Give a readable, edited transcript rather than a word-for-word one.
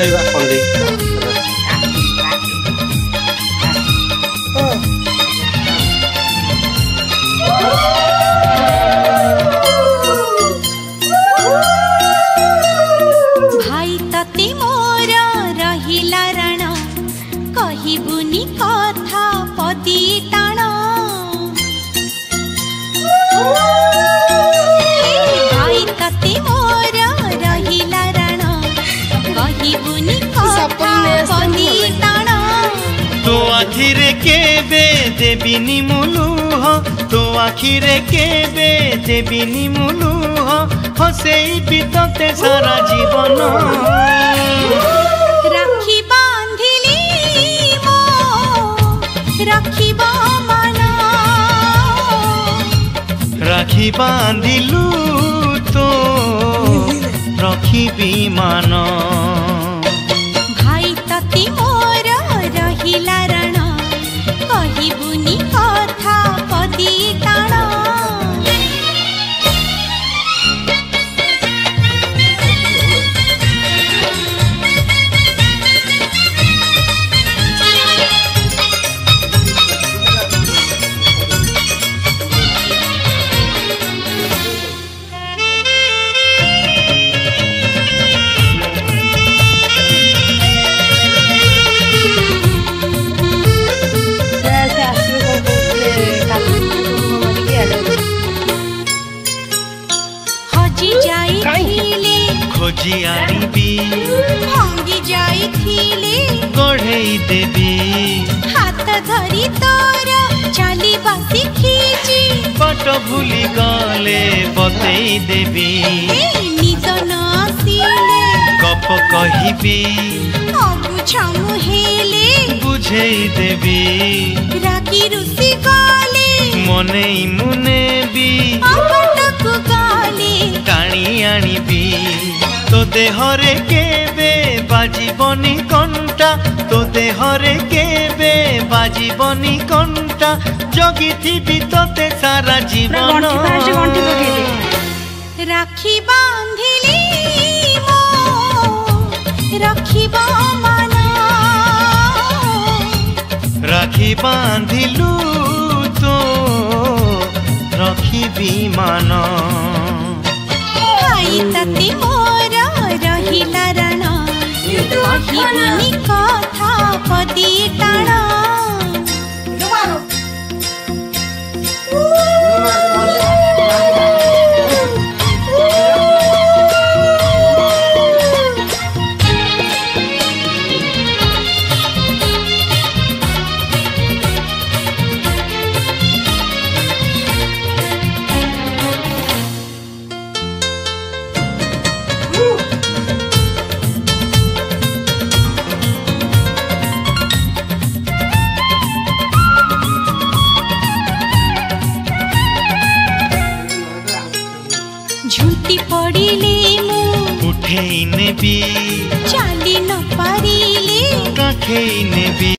ରହିବା କନ୍ଦେଇ भाई तते मोर रहिला रण कहिबुनी कथा पदी टाण भाई तते मोर रहिला रण कहिबुनी कथा पदी टाण तो आखिरे केबे देबिनी मुलुह तो आखिरे केबे देबिनी मुलुह हसेई बितते सारा जीवन राखी बांधिली मो रखिबो मन राखी बांधिलु तो रखिबी मान भाई तते मोर रहिला रण कहिबुनी कथा पदी टाण खोजी आनिबी भांगी जाइथिले गढ़ेई देबी हाथ धरी तोर चली बसी खींची पट भूली गले बतेई देबी निद न आसिले गप कहिबी अबुझा मुहेले बुझेई देबी रागी रुसी गले मनेई मुनेबी अपटकु गले टाणी आनिबी तो देहरे केबे बाजीबनी कंटा तो देहरे केबे बाजीबनी कंटा जगिथिबी तोते सारा जीवन राखी बांधिली मो रखिबो मन राखी बांधिलु तो रखिबी मान भाई तते मोर रहिला रण कहिबुनी कथा पदी टाण झुंटी पड़िले मु उठेई नेबी चाली न पारिले काखेई